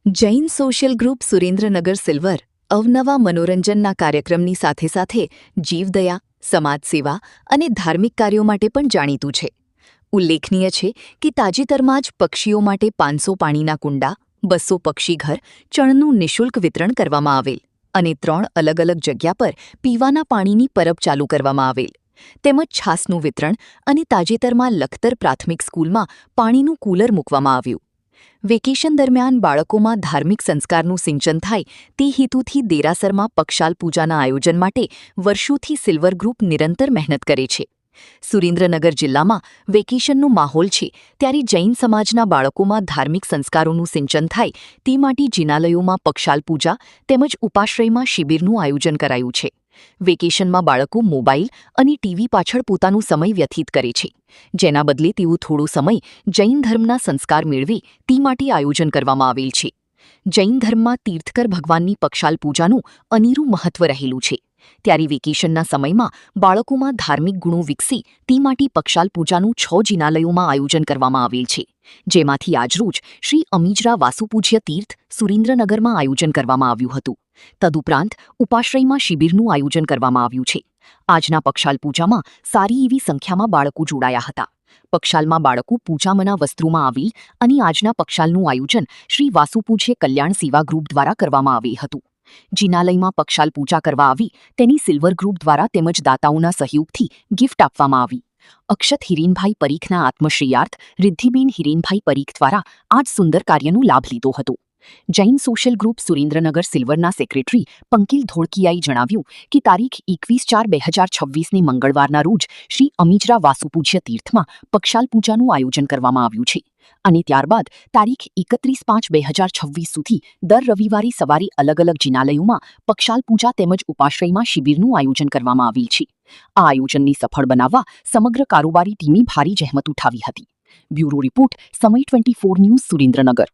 Jain social group Surendranagar silver અવનવા મનોરંજનના કાર્યક્રમની સાથે સાથે જીવદયા, સમાજ સેવા અને ધાર્મિક કાર્યો માટે પણ જાણીતું છે. ઉલ્લેખનીય છે કે તાજેતરમાં જ પક્ષીઓ માટે 500 પાણીના કુંડા, 200 પક્ષીઘર, ચણનું નિઃશુલ્ક વિતરણ કરવામાં આવેલ અને 3 અલગ અલગ જગ્યા પર પીવાના પાણીની પરબ ચાલુ કરવામાં આવેલ, તેમજ છાસનું વિતરણ અને તાજેતરમાં લખતર પ્રાથમિક સ્કૂલમાં પાણીનું કૂલર મૂકવામાં આવ્યું. વેકેશન દરમિયાન બાળકોમાં ધાર્મિક સંસ્કારનું સિંચન થાય તે હેતુથી દેરાસરમાં પક્ષાલ પૂજાના આયોજન માટે વર્ષોથી સિલ્વર ગ્રુપ નિરંતર મહેનત કરે છે. સુરેન્દ્રનગર જિલ્લામાં વેકેશનનો માહોલ છે ત્યારે જૈન સમાજના બાળકોમાં ધાર્મિક સંસ્કારોનું સિંચન થાય તે માટે જિનાલયોમાં પક્ષાલ પૂજા તેમજ ઉપાશ્રયમાં શિબિરનું આયોજન કરાયું છે. વેકેશનમાં બાળકો મોબાઈલ અને ટીવી પાછળ પોતાનો સમય વ્યતીત કરે છે, જેના બદલે તેઓ થોડો સમય જૈન ધર્મના સંસ્કાર મેળવે તે માટે આયોજન કરવામાં આવેલ છે. જૈન ધર્મમાં તીર્થકર ભગવાનની પક્ષાલ પૂજાનું અનેરું મહત્વ રહેલું છે, ત્યારે વેકેશનના સમયમાં બાળકોમાં ધાર્મિક ગુણો વિકસે તે માટે પક્ષાલ પૂજાનું 6 જિનાલયોમાં આયોજન કરવામાં આવેલ છે, જેમાંથી આજરોજ શ્રી અમીજરા વાસુપૂજ્ય તીર્થ સુરેન્દ્રનગરમાં આયોજન કરવામાં આવ્યું હતું. તદુપરાંત ઉપાશ્રયમાં શિબિરનું આયોજન કરવામાં આવ્યું છે. આજના પક્ષાલ પૂજામાં સારી એવી સંખ્યામાં બાળકો જોડાયા હતા. પક્ષાલમાં બાળકો પૂજામના વસ્ત્રોમાં આવેલ અને આજના પક્ષાલનું આયોજન શ્રી વાસુપૂજ્ય કલ્યાણ સેવા ગ્રુપ દ્વારા કરવામાં આવેલ હતું. જિનાલયમાં પક્ષાલ પૂજા કરવા આવી તેની સિલ્વર ગ્રુપ દ્વારા તેમજ દાતાઓના સહયોગથી ગિફ્ટ આપવામાં આવી. અક્ષત હિરેનભાઈ પરીખના આત્મશ્રેયાર્થ રિદ્ધિબેન હિરેનભાઈ પરીખ દ્વારા આ જ સુંદર કાર્યનો લાભ લીધો હતો. જૈન સોશિયલ ગ્રુપ સુરેન્દ્રનગર સિલ્વરના સેક્રેટરી પંકિલ ધોળકિયાએ જણાવ્યું કે તારીખ 21/4/2026ને મંગળવારના રોજ શ્રી અમીજરા વાસુપૂજ્ય તીર્થમાં પક્ષાલ પૂજાનું આયોજન કરવામાં આવ્યું છે અને ત્યારબાદ તારીખ 31/5/2026 સુધી દર રવિવારે સવારે અલગ અલગ જિનાલયોમાં પક્ષાલ પૂજા તેમજ ઉપાશ્રયમાં શિબિરનું આયોજન કરવામાં આવેલ છે. આ આયોજનને સફળ બનાવવા સમગ્ર કારોબારી ટીમે ભારે જહેમત ઉઠાવી હતી. બ્યુરો રિપોર્ટ સમય 24 ન્યૂઝ સુરેન્દ્રનગર.